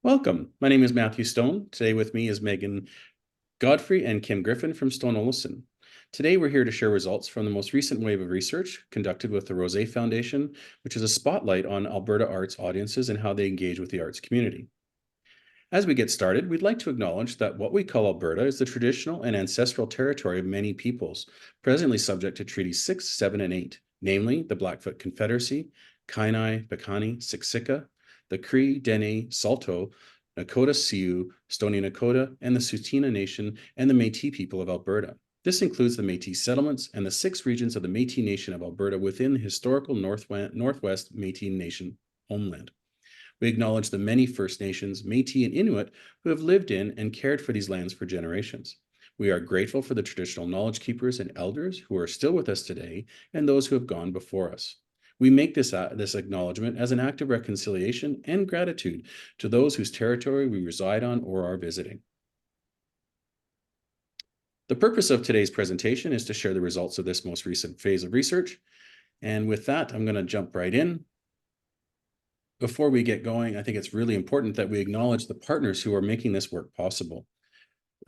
Welcome. My name is Matthew Stone. Today with me is Megan Godfrey and Kim Griffin from Stone-Olafson. Today we're here to share results from the most recent wave of research conducted with the Rosé Foundation, which is a spotlight on Alberta Arts Audiences and how they engage with the arts community. As we get started, we'd like to acknowledge that what we call Alberta is the traditional and ancestral territory of many peoples, presently subject to Treaties 6, 7, and 8, namely the Blackfoot Confederacy, Kainai, Piikani, Siksika, the Cree, Dene, Saulteaux, Nakota Sioux, Stoney Nakoda, and the Tsuut'ina Nation and the Métis people of Alberta. This includes the Métis settlements and the 6 regions of the Métis Nation of Alberta within the historical Northwest Métis Nation homeland. We acknowledge the many First Nations, Métis, and Inuit who have lived in and cared for these lands for generations. We are grateful for the traditional knowledge keepers and elders who are still with us today and those who have gone before us. We make this acknowledgement as an act of reconciliation and gratitude to those whose territory we reside on or are visiting. The purpose of today's presentation is to share the results of this most recent phase of research. And with that, I'm going to jump right in. Before we get going, I think it's really important that we acknowledge the partners who are making this work possible.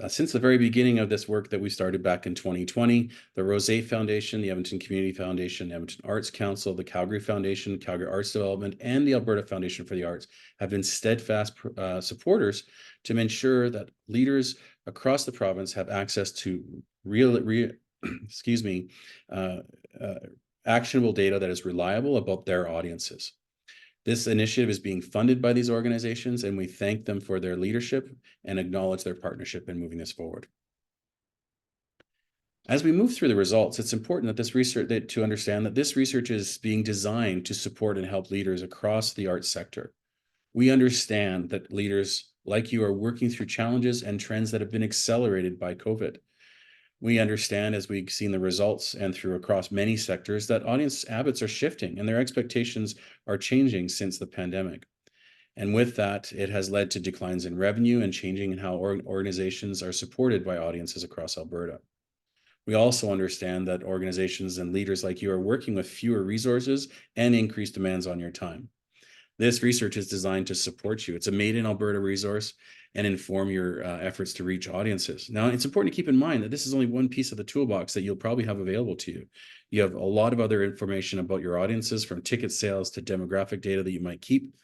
Since the very beginning of this work that we started back in 2020, the Rosé Foundation, the Edmonton Community Foundation, Edmonton Arts Council, the Calgary Foundation, Calgary Arts Development, and the Alberta Foundation for the Arts have been steadfast supporters to ensure that leaders across the province have access to actionable data that is reliable about their audiences. This initiative is being funded by these organizations, and we thank them for their leadership and acknowledge their partnership in moving this forward. As we move through the results, it's important to understand that this research is being designed to support and help leaders across the arts sector. We understand that leaders like you are working through challenges and trends that have been accelerated by COVID. We understand, as we've seen the results and through across many sectors, that audience habits are shifting and their expectations are changing since the pandemic. And with that, it has led to declines in revenue and changing in how organizations are supported by audiences across Alberta. We also understand that organizations and leaders like you are working with fewer resources and increased demands on your time. This research is designed to support you. It's a made in Alberta resource and inform your efforts to reach audiences. Now, it's important to keep in mind that this is only one piece of the toolbox that you'll probably have available to you. You have a lot of other information about your audiences, from ticket sales to demographic data that you might keep.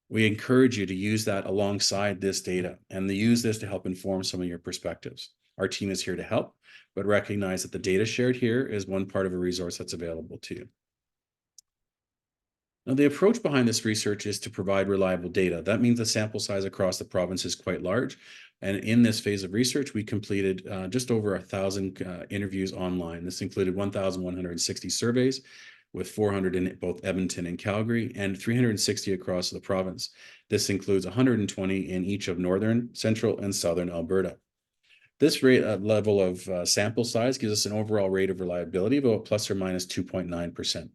We encourage you to use that alongside this data and to use this to help inform some of your perspectives. Our team is here to help, but recognize that the data shared here is one part of a resource that's available to you. Now, the approach behind this research is to provide reliable data. That means the sample size across the province is quite large. And in this phase of research, we completed just over 1,000 interviews online. This included 1,160 surveys with 400 in both Edmonton and Calgary and 360 across the province. This includes 120 in each of northern, central, and southern Alberta. This level of sample size gives us an overall rate of reliability of about plus or minus 2.9%.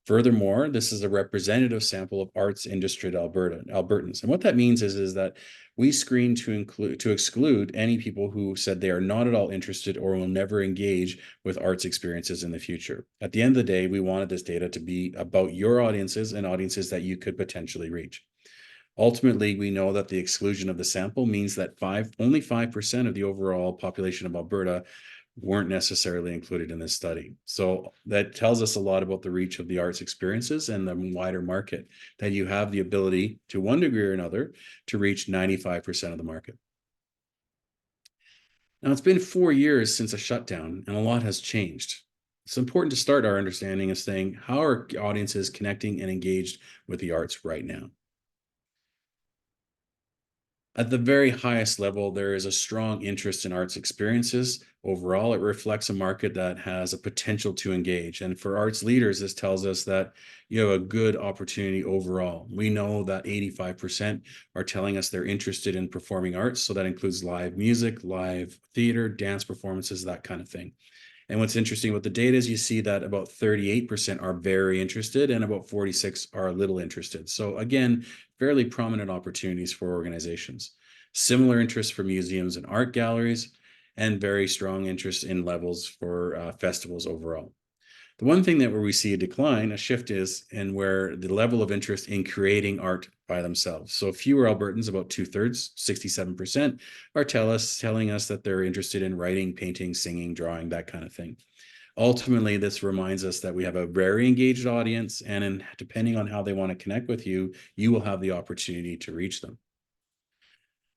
Furthermore, this is a representative sample of arts industry Albertans. And what that means is that we screen to exclude any people who said they are not at all interested or will never engage with arts experiences in the future. At the end of the day, we wanted this data to be about your audiences and audiences that you could potentially reach. Ultimately, we know that the exclusion of the sample means that only 5% of the overall population of Alberta weren't necessarily included in this study. So that tells us a lot about the reach of the arts experiences and the wider market, that you have the ability, to one degree or another, to reach 95% of the market. Now, it's been 4 years since a shutdown, and a lot has changed. It's important to start our understanding of saying, how are audiences connecting and engaged with the arts right now? At the very highest level, there is a strong interest in arts experiences. Overall, it reflects a market that has a potential to engage. And for arts leaders, this tells us that you have a good opportunity overall. We know that 85% are telling us they're interested in performing arts. So that includes live music, live theater, dance performances, that kind of thing. And what's interesting about the data is you see that about 38% are very interested and about 46% are a little interested. So again, fairly prominent opportunities for organizations. Similar interest for museums and art galleries, and very strong interest in levels for festivals overall. The one thing that where we see a decline, a shift is in where the level of interest in creating art by themselves. So fewer Albertans, about 2/3, 67%, are telling us that they're interested in writing, painting, singing, drawing, that kind of thing. Ultimately, this reminds us that we have a very engaged audience, and depending on how they want to connect with you, you will have the opportunity to reach them.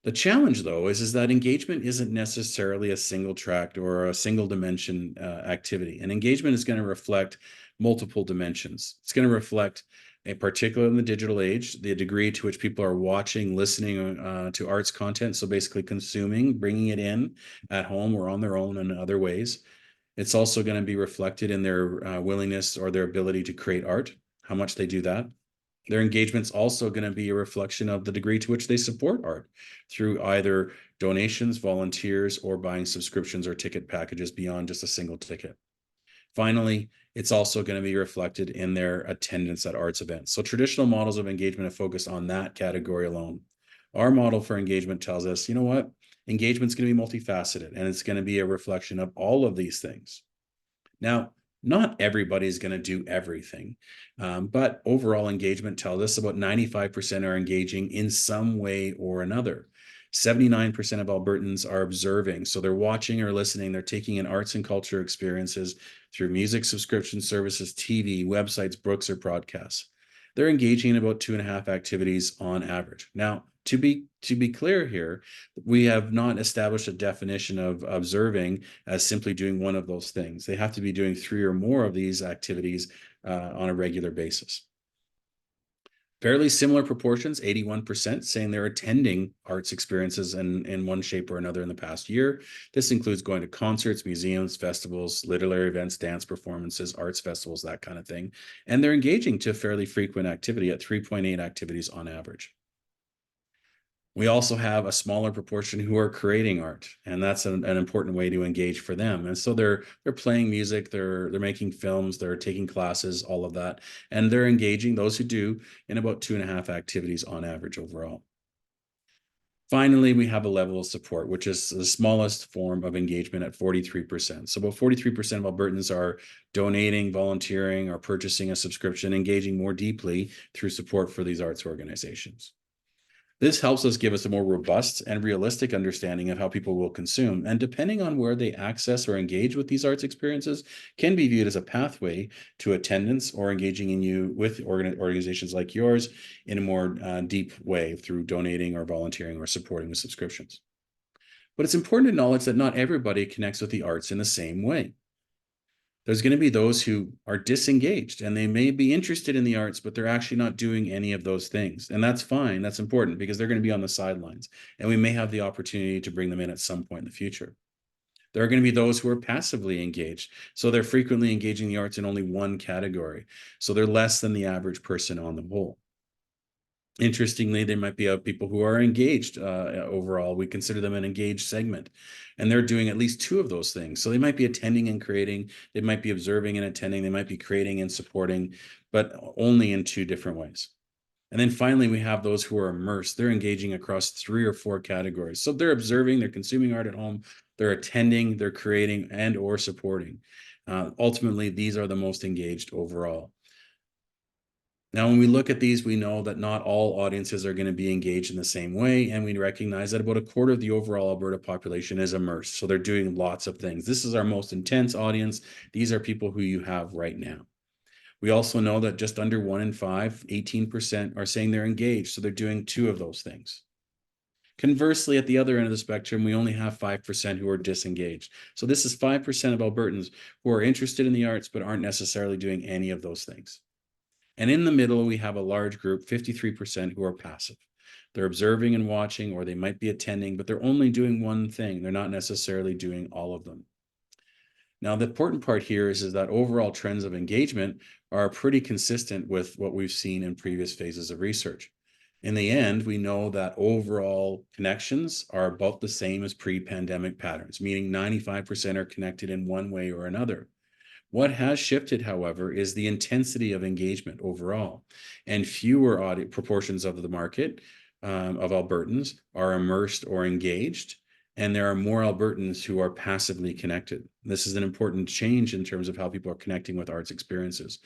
The challenge, though, is that engagement isn't necessarily a single track or a single dimension activity. And engagement is going to reflect multiple dimensions. It's going to reflect, particularly in the digital age, the degree to which people are watching, listening to arts content. So basically consuming, bringing it in at home or on their own in other ways. It's also going to be reflected in their willingness or their ability to create art, how much they do that. Their engagement's also going to be a reflection of the degree to which they support art through either donations, volunteers, or buying subscriptions or ticket packages beyond just a single ticket. Finally, it's also going to be reflected in their attendance at arts events. So traditional models of engagement have focused on that category alone. Our model for engagement tells us, you know what? Engagement's going to be multifaceted, and it's going to be a reflection of all of these things. Now, not everybody's going to do everything, but overall engagement tells us about 95% are engaging in some way or another. 79% of Albertans are observing. So they're watching or listening. They're taking in arts and culture experiences through music subscription services, TV, websites, books, or podcasts. They're engaging in about 2.5 activities on average. Now, to be clear here, we have not established a definition of observing as simply doing one of those things. They have to be doing 3 or more of these activities on a regular basis. Fairly similar proportions, 81% saying they're attending arts experiences in one shape or another in the past year. This includes going to concerts, museums, festivals, literary events, dance performances, arts festivals, that kind of thing. And they're engaging to fairly frequent activity at 3.8 activities on average. We also have a smaller proportion who are creating art, and that's an important way to engage for them. And so they're playing music, they're making films, they're taking classes, all of that, and they're engaging, those who do, in about 2.5 activities on average overall. Finally, we have a level of support, which is the smallest form of engagement at 43%. So about 43% of Albertans are donating, volunteering, or purchasing a subscription, engaging more deeply through support for these arts organizations. This helps us give us a more robust and realistic understanding of how people will consume, and depending on where they access or engage with these arts experiences, can be viewed as a pathway to attendance or engaging in you with organizations like yours in a more deep way through donating or volunteering or supporting with subscriptions. But it's important to acknowledge that not everybody connects with the arts in the same way. There's going to be those who are disengaged and they may be interested in the arts, but they're actually not doing any of those things. And that's fine. That's important because they're going to be on the sidelines and we may have the opportunity to bring them in at some point in the future. There are going to be those who are passively engaged. So they're frequently engaging the arts in only one category. So they're less than the average person on the whole. Interestingly, there might be people who are engaged overall. We consider them an engaged segment, and they're doing at least 2 of those things. So they might be attending and creating, they might be observing and attending, they might be creating and supporting, but only in 2 different ways. And then finally, we have those who are immersed. They're engaging across 3 or 4 categories. So they're observing, they're consuming art at home, they're attending, they're creating and or supporting. Ultimately, these are the most engaged overall. Now, when we look at these, we know that not all audiences are going to be engaged in the same way, and we recognize that about a quarter of the overall Alberta population is immersed. So they're doing lots of things. This is our most intense audience. These are people who you have right now. We also know that just under 1 in 5, 18% are saying they're engaged. So they're doing 2 of those things. Conversely, at the other end of the spectrum, we only have 5% who are disengaged. So this is 5% of Albertans who are interested in the arts, but aren't necessarily doing any of those things. And in the middle, we have a large group, 53%, who are passive. They're observing and watching, or they might be attending, but they're only doing one thing. They're not necessarily doing all of them. Now, the important part here is that overall trends of engagement are pretty consistent with what we've seen in previous phases of research. In the end, we know that overall connections are about the same as pre-pandemic patterns, meaning 95% are connected in one way or another. What has shifted, however, is the intensity of engagement overall, and fewer proportions of the market of Albertans are immersed or engaged, and there are more Albertans who are passively connected. This is an important change in terms of how people are connecting with arts experiences.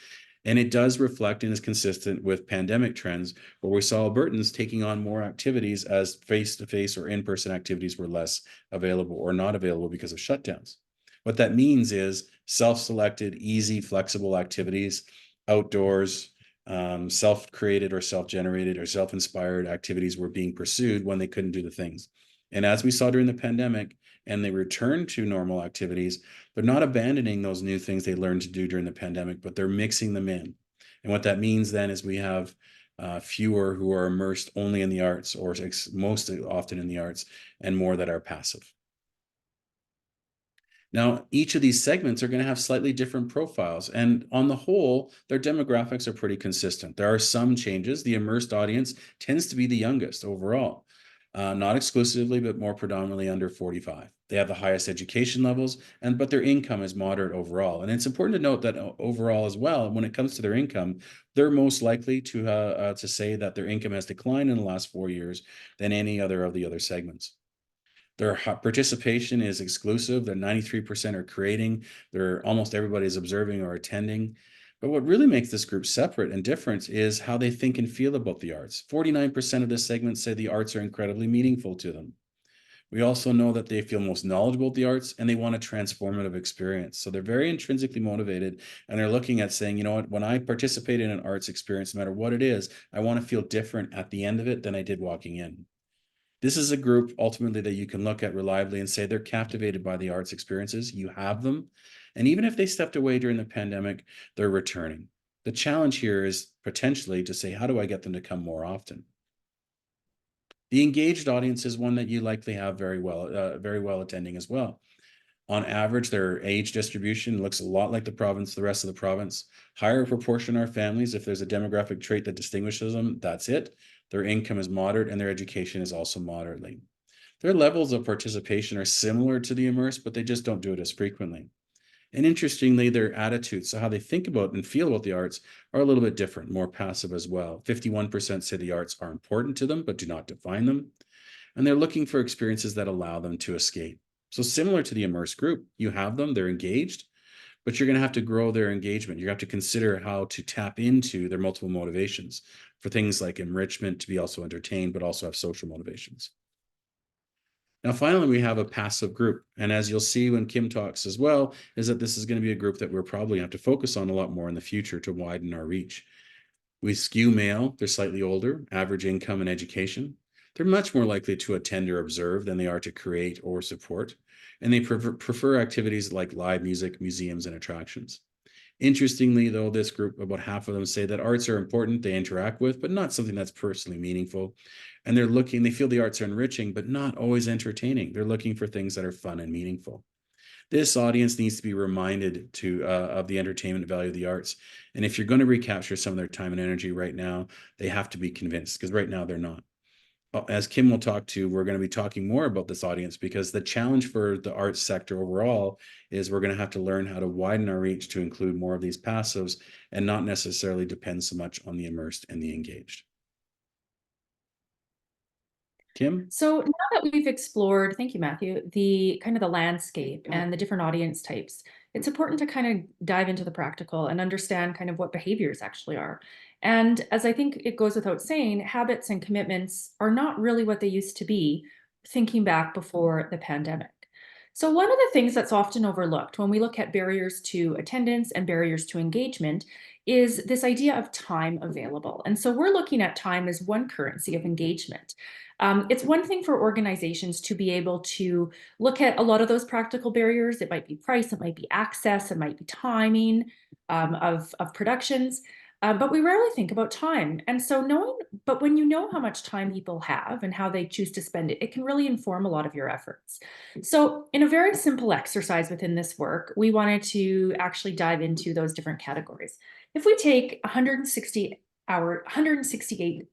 And it does reflect and is consistent with pandemic trends, where we saw Albertans taking on more activities as face-to-face or in-person activities were less available or not available because of shutdowns. What that means is self-selected, easy, flexible activities, outdoors, self-created or self-generated or self-inspired activities were being pursued when they couldn't do the things. And as we saw during the pandemic, and they return to normal activities, they're not abandoning those new things they learned to do during the pandemic, but they're mixing them in. And what that means then is we have fewer who are immersed only in the arts or most often in the arts, and more that are passive. Now, each of these segments are going to have slightly different profiles, and on the whole, their demographics are pretty consistent. There are some changes. The immersed audience tends to be the youngest overall, not exclusively, but more predominantly under 45. They have the highest education levels, but their income is moderate overall. And it's important to note that overall as well, when it comes to their income, they're most likely to say that their income has declined in the last 4 years than any other of the other segments. Their participation is exclusive. They're 93% are creating. They're almost everybody is observing or attending. But what really makes this group separate and different is how they think and feel about the arts. 49% of this segment say the arts are incredibly meaningful to them. We also know that they feel most knowledgeable about the arts and they want a transformative experience. So they're very intrinsically motivated, and they're looking at saying, you know what, when I participate in an arts experience, no matter what it is, I want to feel different at the end of it than I did walking in. This is a group ultimately that you can look at reliably and say they're captivated by the arts experiences. You have them. And even if they stepped away during the pandemic, they're returning. The challenge here is potentially to say, how do I get them to come more often? The engaged audience is one that you likely have very well attending as well. On average, their age distribution looks a lot like the rest of the province. Higher proportion are families. If there's a demographic trait that distinguishes them, that's it. Their income is moderate and their education is also moderately. Their levels of participation are similar to the immersed, but they just don't do it as frequently. And interestingly, their attitudes, so how they think about and feel about the arts, are a little bit different, more passive as well. 51% say the arts are important to them, but do not define them. And they're looking for experiences that allow them to escape. So similar to the immersed group, you have them, they're engaged, but you're going to have to grow their engagement. You have to consider how to tap into their multiple motivations for things like enrichment, to be also entertained, but also have social motivations. Now, finally, we have a passive group. And as you'll see when Kim talks as well, is that this is going to be a group that we're probably have to focus on a lot more in the future to widen our reach. We skew male, they're slightly older, average income and education. They're much more likely to attend or observe than they are to create or support. And they prefer activities like live music, museums, and attractions. Interestingly, though, this group, about half of them say that arts are important, they interact with, but not something that's personally meaningful. And they feel the arts are enriching, but not always entertaining. They're looking for things that are fun and meaningful. This audience needs to be reminded of the entertainment value of the arts. And if you're going to recapture some of their time and energy right now, they have to be convinced, because right now they're not. As Kim will talk to, we're going to be talking more about this audience, because the challenge for the arts sector overall is we're going to have to learn how to widen our reach to include more of these passives and not necessarily depend so much on the immersed and the engaged. Kim? So now that we've explored, thank you, Matthew, the kind of the landscape and the different audience types, it's important to kind of dive into the practical and understand kind of what behaviors actually are. And as I think it goes without saying, habits and commitments are not really what they used to be thinking back before the pandemic. So one of the things that's often overlooked when we look at barriers to attendance and barriers to engagement is this idea of time available. And so we're looking at time as one currency of engagement. It's one thing for organizations to be able to look at a lot of those practical barriers. It might be price, it might be access, it might be timing of productions, but we rarely think about time. And so but when you know how much time people have and how they choose to spend it, it can really inform a lot of your efforts. So in a very simple exercise within this work, we wanted to actually dive into those different categories. If we take 168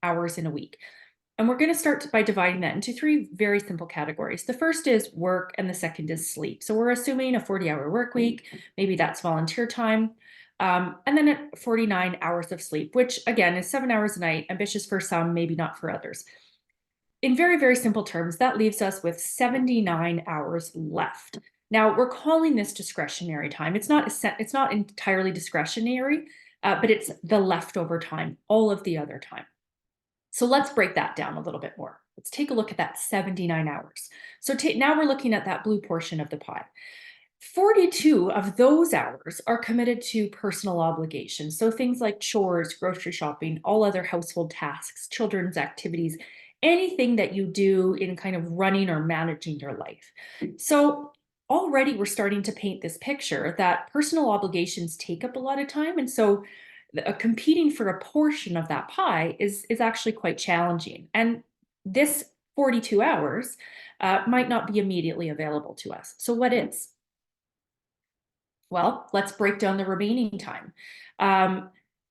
hours in a week, and we're going to start by dividing that into three very simple categories. The first is work and the second is sleep. So we're assuming a 40-hour work week, maybe that's volunteer time. And then at 49 hours of sleep, which again is 7 hours a night, ambitious for some, maybe not for others. in very, very simple terms, that leaves us with 79 hours left. Now, we're calling this discretionary time. It's not entirely discretionary, but it's the leftover time, all of the other time. So let's break that down a little bit more. Let's take a look at that 79 hours. So now we're looking at that blue portion of the pie. 42 of those hours are committed to personal obligations. So things like chores, grocery shopping, all other household tasks, children's activities, anything that you do in kind of running or managing your life. So already we're starting to paint this picture that personal obligations take up a lot of time. And so competing for a portion of that pie is actually quite challenging. And this 42 hours might not be immediately available to us. So what is? Well, let's break down the remaining time.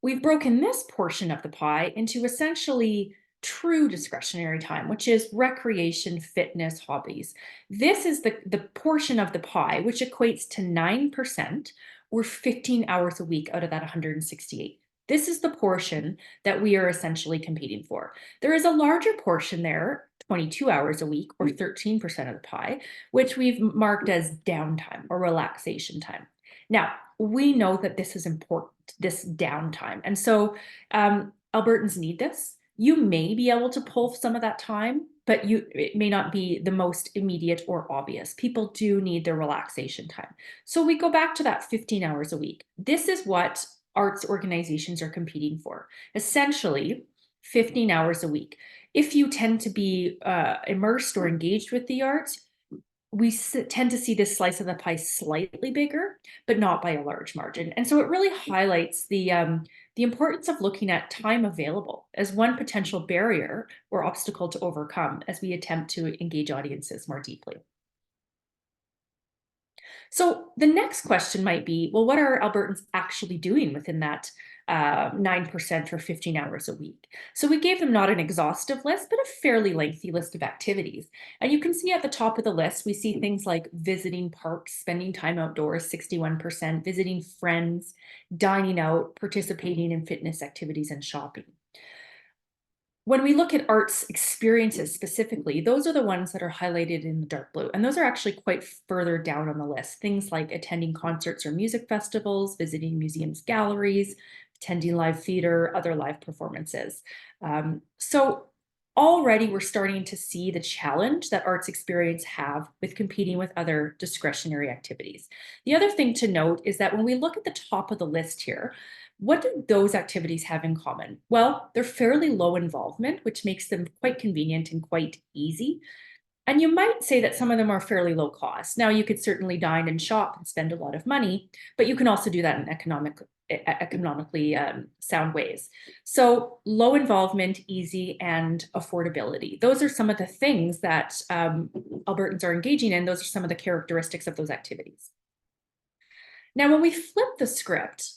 We've broken this portion of the pie into essentially true discretionary time, which is recreation, fitness, hobbies. This is the portion of the pie, which equates to 9% or 15 hours a week out of that 168. This is the portion that we are essentially competing for. There is a larger portion there, 22 hours a week or 13% of the pie, which we've marked as downtime or relaxation time. Now, we know that this is important, this downtime. And so Albertans need this. You may be able to pull some of that time, but it may not be the most immediate or obvious. People do need their relaxation time. So we go back to that 15 hours a week. This is what arts organizations are competing for. Essentially, 15 hours a week. If you tend to be immersed or engaged with the arts, we tend to see this slice of the pie slightly bigger, but not by a large margin. And so it really highlights the importance of looking at time available as one potential barrier or obstacle to overcome as we attempt to engage audiences more deeply. So the next question might be, well, what are Albertans actually doing within that 9% or 15 hours a week? So we gave them not an exhaustive list, but a fairly lengthy list of activities. And you can see at the top of the list, we see things like visiting parks, spending time outdoors, 61%, visiting friends, dining out, participating in fitness activities, and shopping. When we look at arts experiences specifically, those are the ones that are highlighted in the dark blue. And those are actually quite further down on the list. Things like attending concerts or music festivals, visiting museums, galleries, attending live theater, other live performances. So already we're starting to see the challenge that arts experience have with competing with other discretionary activities. The other thing to note is that when we look at the top of the list here, what do those activities have in common? Well, they're fairly low involvement, which makes them quite convenient and quite easy. And you might say that some of them are fairly low cost. Now, you could certainly dine and shop and spend a lot of money, but you can also do that in economically sound ways. So low involvement, easy, and affordability. Those are some of the things that Albertans are engaging in. Those are some of the characteristics of those activities. Now, when we flip the script,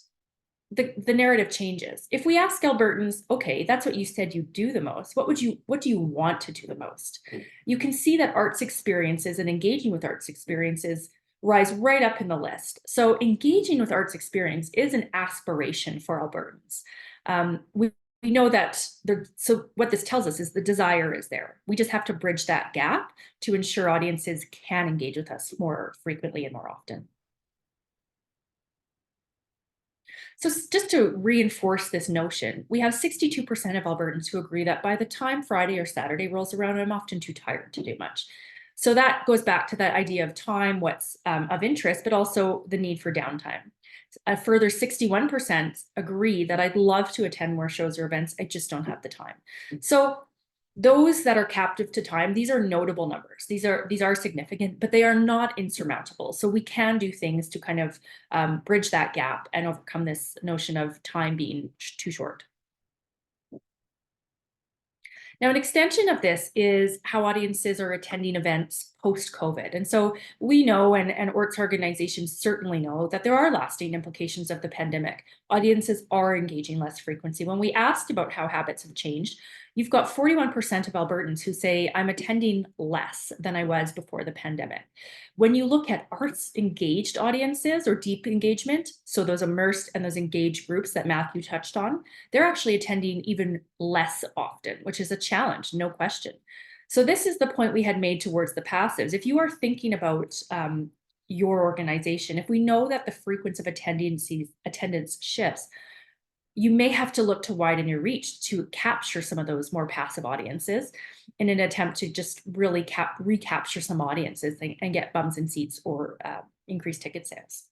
the narrative changes. If we ask Albertans, okay, that's what you said you do the most, what do you want to do the most? You can see that arts experiences and engaging with arts experiences rise right up in the list. So engaging with arts experience is an aspiration for Albertans. We know that so what this tells us is the desire is there. We just have to bridge that gap to ensure audiences can engage with us more frequently and more often. So just to reinforce this notion, we have 62% of Albertans who agree that by the time Friday or Saturday rolls around, I'm often too tired to do much. So that goes back to that idea of time, what's of interest, but also the need for downtime. A further 61% agree that I'd love to attend more shows or events, I just don't have the time. So those that are captive to time, these are notable numbers. These are significant, but they are not insurmountable. So we can do things to kind of bridge that gap and overcome this notion of time being too short. Now, an extension of this is how audiences are attending events post-COVID. And so we know, and arts organizations certainly know, that there are lasting implications of the pandemic. Audiences are engaging less frequency. When we asked about how habits have changed, you've got 41% of Albertans who say, I'm attending less than I was before the pandemic. When you look at arts engaged audiences or deep engagement, so those immersed and those engaged groups that Matthew touched on, they're actually attending even less often, which is a challenge, no question. So this is the point we had made towards the passives. If you are thinking about your organization, if we know that the frequency of attendance shifts, you may have to look to widen your reach to capture some of those more passive audiences in an attempt to just really recapture some audiences and get bums in seats or increase ticket sales.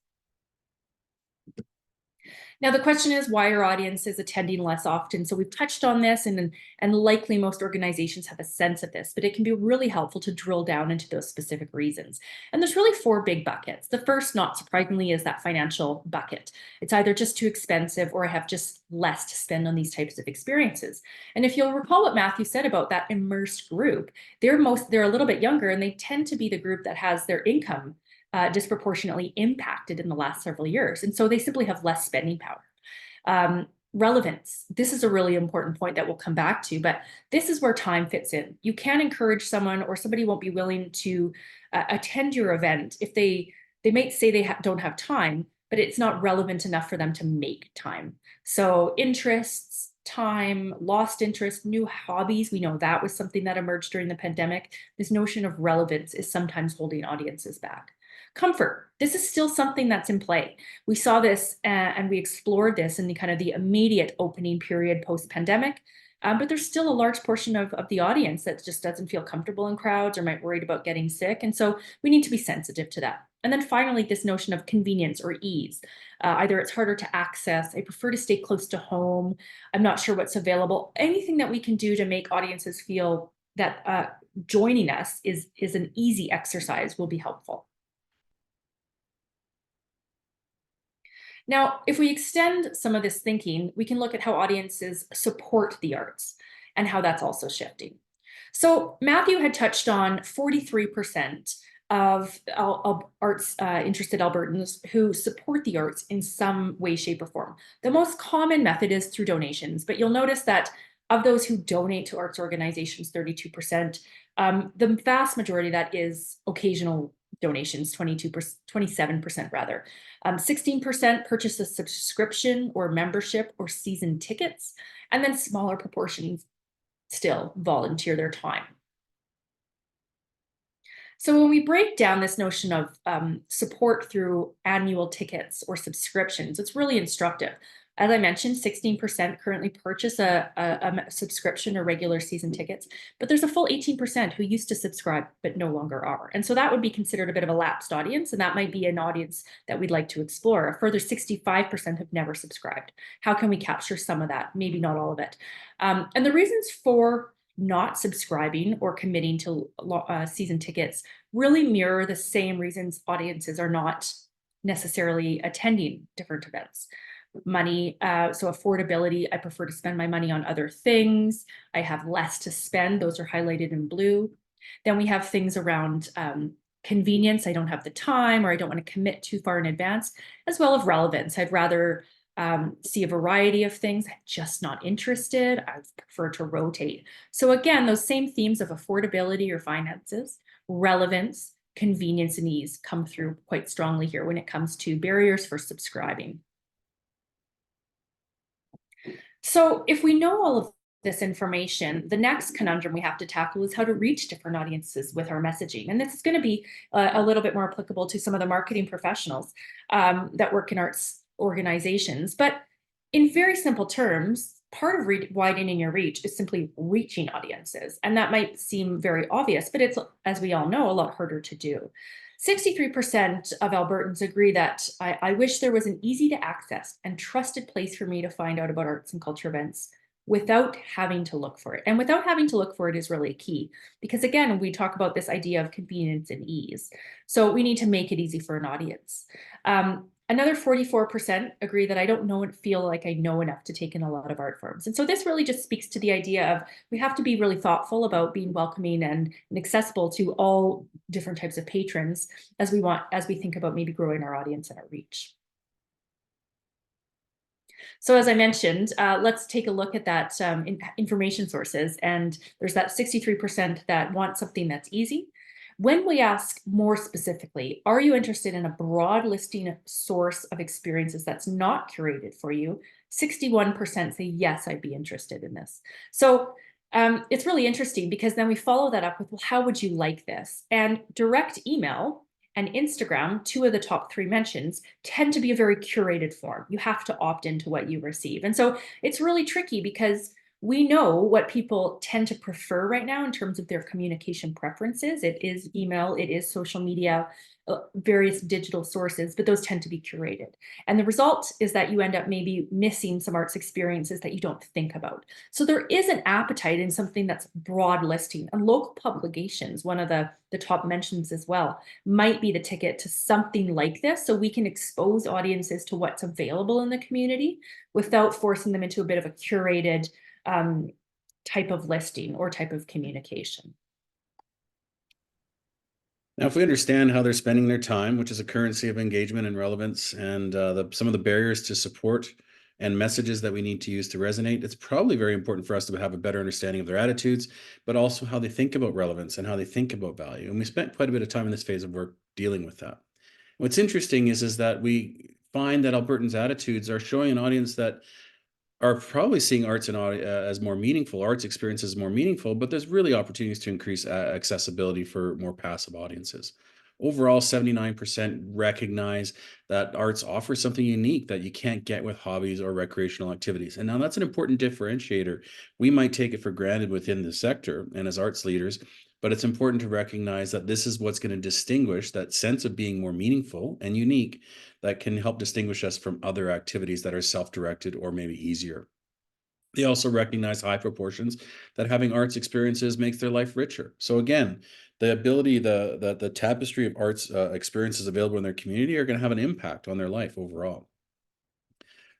Now, the question is, why are audiences attending less often? So we've touched on this, and likely most organizations have a sense of this, but it can be really helpful to drill down into those specific reasons. And there's really 4 big buckets. The first, not surprisingly, is that financial bucket. It's either just too expensive or I have just less to spend on these types of experiences. And if you'll recall what Matthew said about that immersed group, they're a little bit younger, and they tend to be the group that has their income disproportionately impacted in the last several years. And so they simply have less spending power. Relevance. This is a really important point that we'll come back to, but this is where time fits in. You can encourage someone, or somebody won't be willing to attend your event if they might say they don't have time, but it's not relevant enough for them to make time. So interests, time, lost interest, new hobbies. We know that was something that emerged during the pandemic. This notion of relevance is sometimes holding audiences back. Comfort. This is still something that's in play. We saw this and we explored this in the kind of the immediate opening period post-pandemic, but there's still a large portion of the audience that just doesn't feel comfortable in crowds or might worried about getting sick. And so we need to be sensitive to that. And then finally, this notion of convenience or ease. Either it's harder to access, I prefer to stay close to home, I'm not sure what's available. Anything that we can do to make audiences feel that joining us is an easy exercise will be helpful. Now, if we extend some of this thinking, we can look at how audiences support the arts and how that's also shifting. So Matthew had touched on 43% of arts interested Albertans who support the arts in some way, shape, or form. The most common method is through donations, but you'll notice that of those who donate to arts organizations, 32%, the vast majority of that is occasional donations, 27% rather. 16% purchase a subscription or membership or season tickets, and then smaller proportions still volunteer their time. So when we break down this notion of support through annual tickets or subscriptions, it's really instructive. As I mentioned, 16% currently purchase a subscription or regular season tickets, but there's a full 18% who used to subscribe but no longer are. And so that would be considered a bit of a lapsed audience, and that might be an audience that we'd like to explore. A further 65% have never subscribed. How can we capture some of that? Maybe not all of it. And the reasons for not subscribing or committing to season tickets really mirror the same reasons audiences are not necessarily attending different events. Money, so affordability, I prefer to spend my money on other things. I have less to spend, those are highlighted in blue. Then we have things around convenience, I don't have the time or I don't want to commit too far in advance, as well as relevance. I'd rather see a variety of things, I'm just not interested, I prefer to rotate. So again, those same themes of affordability or finances, relevance, convenience, and ease come through quite strongly here when it comes to barriers for subscribing. So if we know all of this information, the next conundrum we have to tackle is how to reach different audiences with our messaging. And this is going to be a little bit more applicable to some of the marketing professionals that work in arts organizations. But in very simple terms, part of widening your reach is simply reaching audiences. And that might seem very obvious, but it's, as we all know, a lot harder to do. 63% of Albertans agree that I wish there was an easy to access and trusted place for me to find out about arts and culture events without having to look for it. And without having to look for it is really key, because again, we talk about this idea of convenience and ease. So we need to make it easy for an audience. Another 44% agree that I don't feel like I know enough to take in a lot of art forms. And so this really just speaks to the idea of we have to be really thoughtful about being welcoming and accessible to all different types of patrons as we think about maybe growing our audience and our reach. So as I mentioned, let's take a look at that information sources. And there's that 63% that want something that's easy. When we ask more specifically, are you interested in a broad listing source of experiences that's not curated for you? 61% say, yes, I'd be interested in this. So It's really interesting because then we follow that up with, well, how would you like this? And direct email and Instagram, two of the top three mentions, tend to be a very curated form. You have to opt into what you receive. And so it's really tricky because we know what people tend to prefer right now in terms of their communication preferences. It is email, it is social media, various digital sources, but those tend to be curated. And the result is that you end up maybe missing some arts experiences that you don't think about. So there is an appetite in something that's broad listing, and local publications, one of the top mentions as well, might be the ticket to something like this. So we can expose audiences to what's available in the community without forcing them into a bit of a curated type of listing or type of communication. Now, if we understand how they're spending their time, which is a currency of engagement and relevance, and some of the barriers to support and messages that we need to use to resonate, it's probably very important for us to have a better understanding of their attitudes, but also how they think about relevance and how they think about value. And we spent quite a bit of time in this phase of work dealing with that. What's interesting is that we find that Albertans' attitudes are showing an audience that are probably seeing arts and as more meaningful, arts experiences more meaningful, but there's really opportunities to increase accessibility for more passive audiences. Overall, 79% recognize that arts offer something unique that you can't get with hobbies or recreational activities. And now that's an important differentiator. We might take it for granted within the sector and as arts leaders, but it's important to recognize that this is what's going to distinguish that sense of being more meaningful and unique that can help distinguish us from other activities that are self-directed or maybe easier. They also recognize high proportions that having arts experiences makes their life richer. So again, the ability, the tapestry of arts experiences available in their community are going to have an impact on their life overall.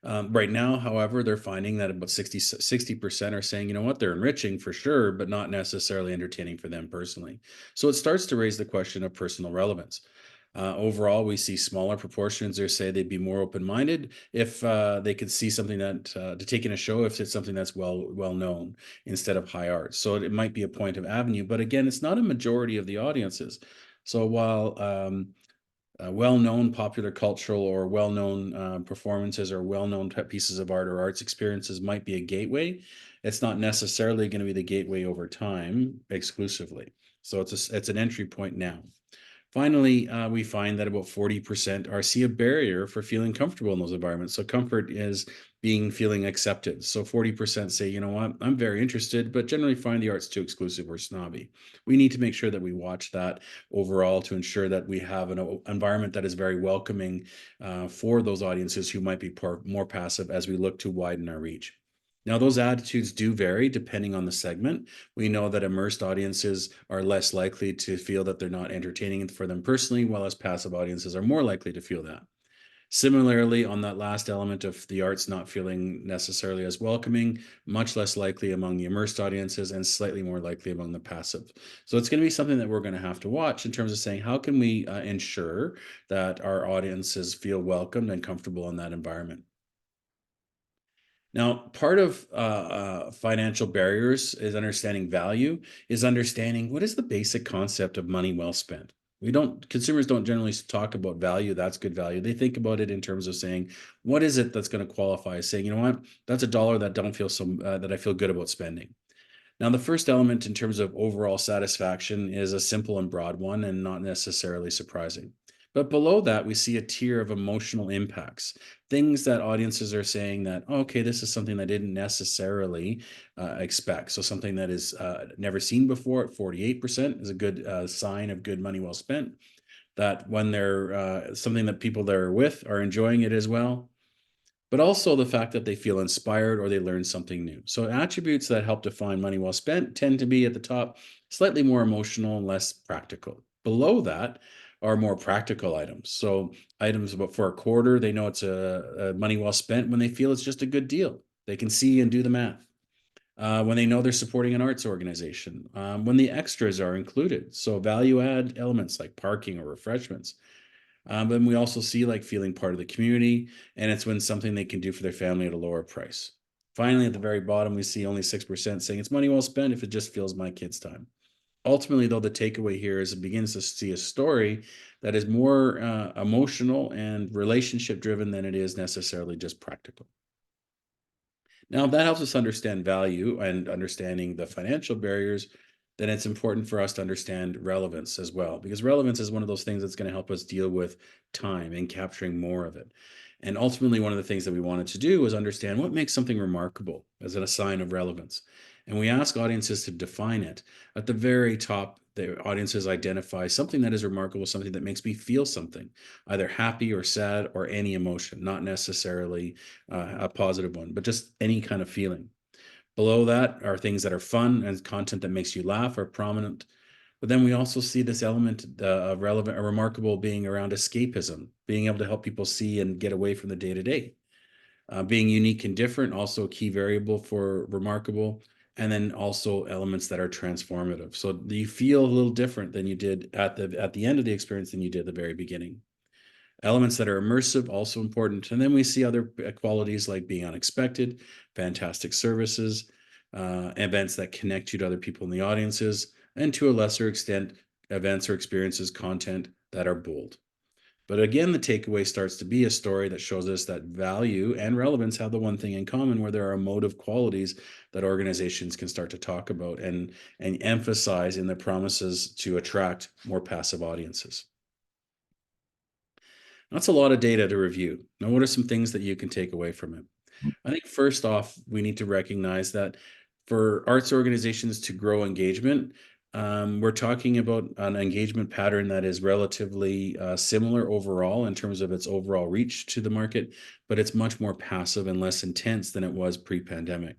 Right now, however, they're finding that about 60% are saying, you know what, they're enriching for sure, but not necessarily entertaining for them personally. So it starts to raise the question of personal relevance. Overall, we see smaller proportions or say they'd be more open-minded if they could see something that to take in a show if it's something that's well known instead of high art. So it might be a point of avenue, but again, it's not a majority of the audiences. So while well-known popular cultural or well-known performances or well-known pieces of art or arts experiences might be a gateway, it's not necessarily going to be the gateway over time exclusively. So it's an entry point now. Finally, we find that about 40% are see a barrier for feeling comfortable in those environments. So comfort is feeling accepted. So 40% say, you know what, I'm very interested, but generally find the arts too exclusive or snobby. We need to make sure that we watch that overall to ensure that we have an environment that is very welcoming for those audiences who might be more passive as we look to widen our reach. Now, those attitudes do vary depending on the segment. We know that immersed audiences are less likely to feel that they're not entertaining for them personally, while passive audiences are more likely to feel that. Similarly, on that last element of the arts not feeling necessarily as welcoming, much less likely among the immersed audiences and slightly more likely among the passive. So it's going to be something that we're going to have to watch in terms of saying, how can we ensure that our audiences feel welcomed and comfortable in that environment? Now, part of financial barriers is understanding value, is understanding what is the basic concept of money well spent. Consumers don't generally talk about value. That's good value. They think about it in terms of saying, what is it that's going to qualify as saying, you know what, that's a dollar that don't feel that I feel good about spending. Now, the first element in terms of overall satisfaction is a simple and broad one and not necessarily surprising. But below that, we see a tier of emotional impacts, things that audiences are saying that, "Oh, okay, this is something I didn't necessarily expect." So something that is never seen before at 48% is a good sign of good money well spent. That when they're something that people they're with are enjoying it as well, but also the fact that they feel inspired or they learn something new. So attributes that help define money well spent tend to be at the top, slightly more emotional and less practical. Below that are more practical items. So items about for a quarter, they know it's a money well spent when they feel it's just a good deal. They can see and do the math. When they know they're supporting an arts organization, when the extras are included. So value add elements like parking or refreshments. Then we also see like feeling part of the community, and it's when something they can do for their family at a lower price. Finally, at the very bottom, we see only 6% saying it's money well spent if it just fills my kids' time. Ultimately, though, the takeaway here is it begins to see a story that is more emotional and relationship driven than it is necessarily just practical. Now, if that helps us understand value and understanding the financial barriers, then it's important for us to understand relevance as well, because relevance is one of those things that's going to help us deal with time and capturing more of it. And ultimately, one of the things that we wanted to do was understand what makes something remarkable as a sign of relevance. And we ask audiences to define it. At the very top, the audiences identify something that is remarkable, something that makes me feel something, either happy or sad or any emotion, not necessarily a positive one, but just any kind of feeling. Below that are things that are fun and content that makes you laugh are prominent. But then we also see this element of relevant or remarkable being around escapism, being able to help people see and get away from the day to day. Being unique and different, also a key variable for remarkable. And then also elements that are transformative. So you feel a little different than you did at the end of the experience than you did at the very beginning. Elements that are immersive, also important. And then we see other qualities like being unexpected, fantastic services, events that connect you to other people in the audiences, and to a lesser extent, events or experiences, content that are bold. But again, the takeaway starts to be a story that shows us that value and relevance have the one thing in common, where there are emotive qualities that organizations can start to talk about and emphasize in their promises to attract more passive audiences. That's a lot of data to review. Now, what are some things that you can take away from it? I think first off, we need to recognize that for arts organizations to grow engagement, we're talking about an engagement pattern that is relatively similar overall in terms of its overall reach to the market, but it's much more passive and less intense than it was pre-pandemic.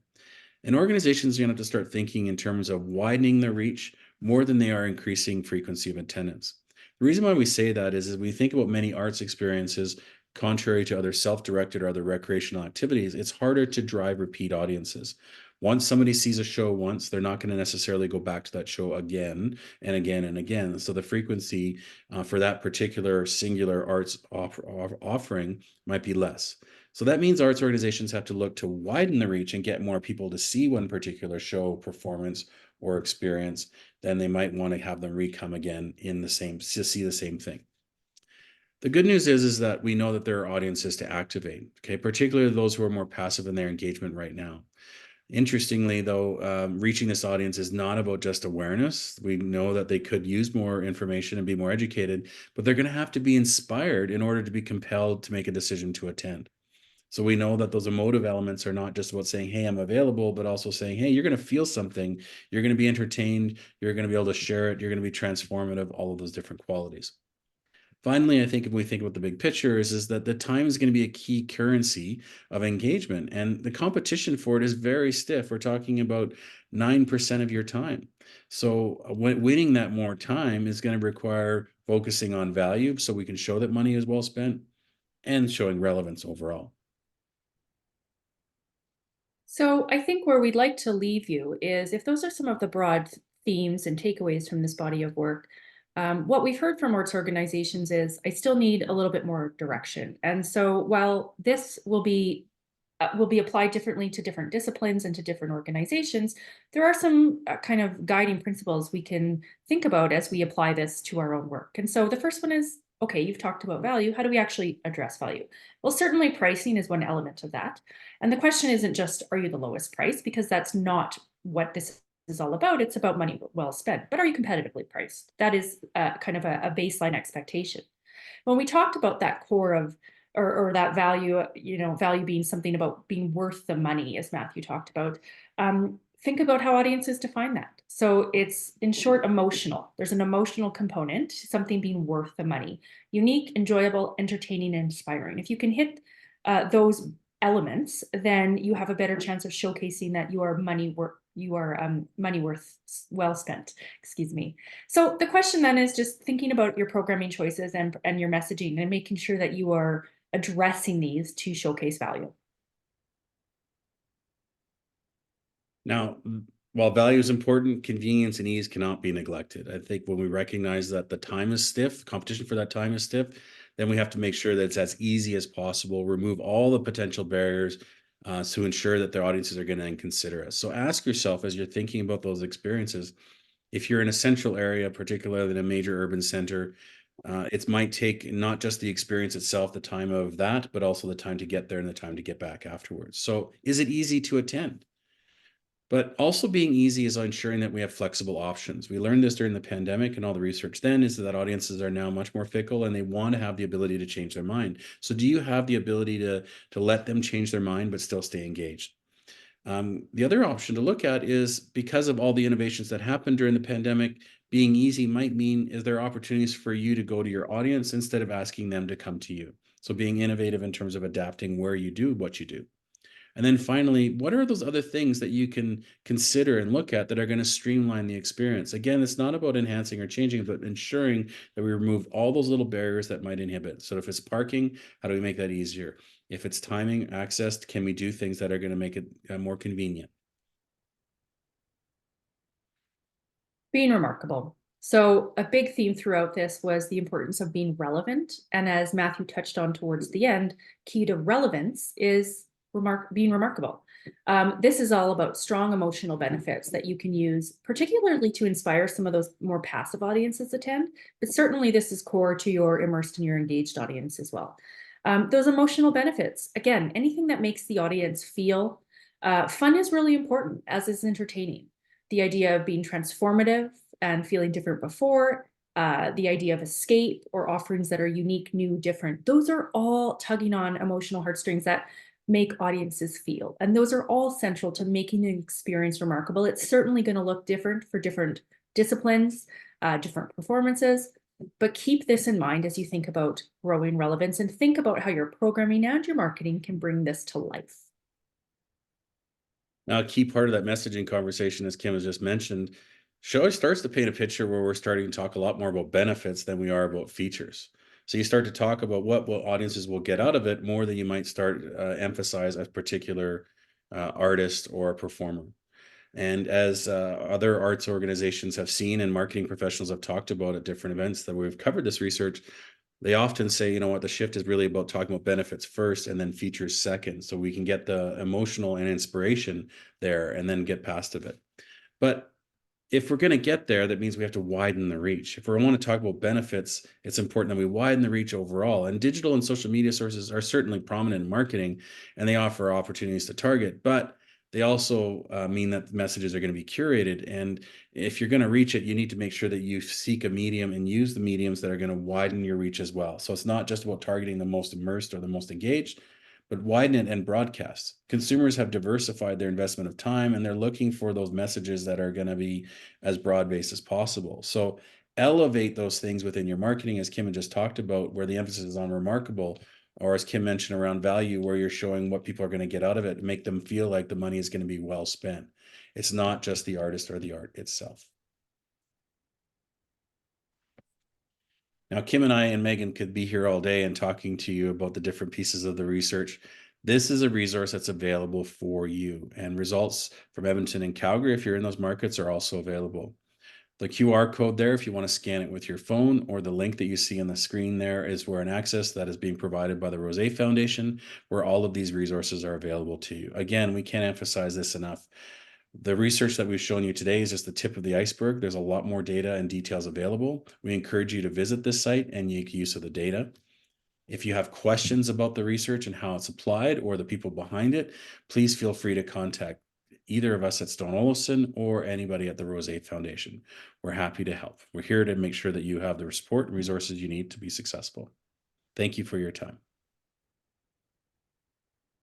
And organizations are going to have to start thinking in terms of widening their reach more than they are increasing frequency of attendance. The reason why we say that is we think about many arts experiences, contrary to other self directed or other recreational activities, it's harder to drive repeat audiences. Once somebody sees a show once, they're not going to necessarily go back to that show again and again and again. So the frequency for that particular singular offering might be less. So that means arts organizations have to look to widen the reach and get more people to see one particular show, performance, or experience. Then they might want to have them re-come again in the same to see the same thing. The good news is that we know that there are audiences to activate, okay, particularly those who are more passive in their engagement right now. Interestingly, though, reaching this audience is not about just awareness. We know that they could use more information and be more educated, but they're going to have to be inspired in order to be compelled to make a decision to attend. So we know that those emotive elements are not just about saying, hey, I'm available, but also saying, hey, you're going to feel something. You're going to be entertained. You're going to be able to share it. You're going to be transformative, all of those different qualities. Finally, I think if we think about the big picture is that the time is going to be a key currency of engagement, and the competition for it is very stiff. We're talking about 9% of your time. So winning that more time is going to require focusing on value so we can show that money is well spent and showing relevance overall. So I think where we'd like to leave you is if those are some of the broad themes and takeaways from this body of work, what we've heard from arts organizations is I still need a little bit more direction. And so while this will be applied differently to different disciplines and to different organizations, there are some kind of guiding principles we can think about as we apply this to our own work. And so the first one is, okay, you've talked about value. How do we actually address value? Well, certainly pricing is one element of that. And the question isn't just, are you the lowest price? Because that's not what this is all about. It's about money well spent. But are you competitively priced? That is kind of a baseline expectation. When we talked about that core of or that value, value being something about being worth the money, as Matthew talked about, think about how audiences define that. So it's, in short, emotional. There's an emotional component, something being worth the money. Unique, enjoyable, entertaining, and inspiring. If you can hit those elements, then you have a better chance of showcasing that you are money worth well spent. Excuse me. So the question then is just thinking about your programming choices and your messaging and making sure that you are addressing these to showcase value. Now, while value is important, convenience and ease cannot be neglected. I think when we recognize that the time is stiff, competition for that time is stiff, then we have to make sure that it's as easy as possible, remove all the potential barriers to ensure that their audiences are going to consider us. So ask yourself as you're thinking about those experiences, if you're in a central area, particularly in a major urban center, It might take not just the experience itself, the time of that, but also the time to get there and the time to get back afterwards. So, is it easy to attend? But also being easy is ensuring that we have flexible options. We learned this during the pandemic, and all the research then is that audiences are now much more fickle and they want to have the ability to change their mind. So, do you have the ability to let them change their mind but still stay engaged? The other option to look at is because of all the innovations that happened during the pandemic, being easy might mean is there opportunities for you to go to your audience instead of asking them to come to you. So being innovative in terms of adapting where you do what you do. And then finally, what are those other things that you can consider and look at that are going to streamline the experience? Again, it's not about enhancing or changing, but ensuring that we remove all those little barriers that might inhibit. So if it's parking, how do we make that easier? If it's timing, access, can we do things that are going to make it more convenient? Being remarkable. So, a big theme throughout this was the importance of being relevant. And as Matthew touched on towards the end, key to relevance is being remarkable. This is all about strong emotional benefits that you can use, particularly to inspire some of those more passive audiences attend. But certainly, this is core to your immersed and your engaged audience as well. Those emotional benefits, again, anything that makes the audience feel fun is really important, as is entertaining. The idea of being transformative and feeling different before, the idea of escape or offerings that are unique, new, different. Those are all tugging on emotional heartstrings that make audiences feel. And those are all central to making an experience remarkable. It's certainly going to look different for different disciplines, different performances, but keep this in mind as you think about growing relevance and think about how your programming and your marketing can bring this to life. Now, a key part of that messaging conversation, as Kim has just mentioned, show starts to paint a picture where we're starting to talk a lot more about benefits than we are about features. So you start to talk about what audiences will get out of it more than you might start emphasize a particular artist or performer. And as other arts organizations have seen and marketing professionals have talked about at different events that we've covered this research, they often say, you know what, the shift is really about talking about benefits first and then features second. So we can get the emotional and inspiration there and then get past of it. But if we're going to get there, that means we have to widen the reach. If we want to talk about benefits, it's important that we widen the reach overall. And digital and social media sources are certainly prominent in marketing and they offer opportunities to target, but they also mean that the messages are going to be curated. And if you're going to reach it, you need to make sure that you seek a medium and use the mediums that are going to widen your reach as well. So it's not just about targeting the most immersed or the most engaged, but widen it and broadcast. Consumers have diversified their investment of time and they're looking for those messages that are going to be as broad based as possible. So elevate those things within your marketing, as Kim had just talked about, where the emphasis is on remarkable, or as Kim mentioned around value, where you're showing what people are going to get out of it, make them feel like the money is going to be well spent. It's not just the artist or the art itself. Now, Kim and I and Megan could be here all day and talking to you about the different pieces of the research. This is a resource that's available for you, and results from Edmonton and Calgary, if you're in those markets, are also available. The QR code there, if you want to scan it with your phone, or the link that you see on the screen there is where an access that is being provided by the Rose Foundation, where all of these resources are available to you. Again, we can't emphasize this enough. The research that we've shown you today is just the tip of the iceberg. There's a lot more data and details available. We encourage you to visit this site and make use of the data. If you have questions about the research and how it's applied or the people behind it, please feel free to contact either of us at Stone-Olafson or anybody at the Rose Foundation. We're happy to help. We're here to make sure that you have the support and resources you need to be successful. Thank you for your time.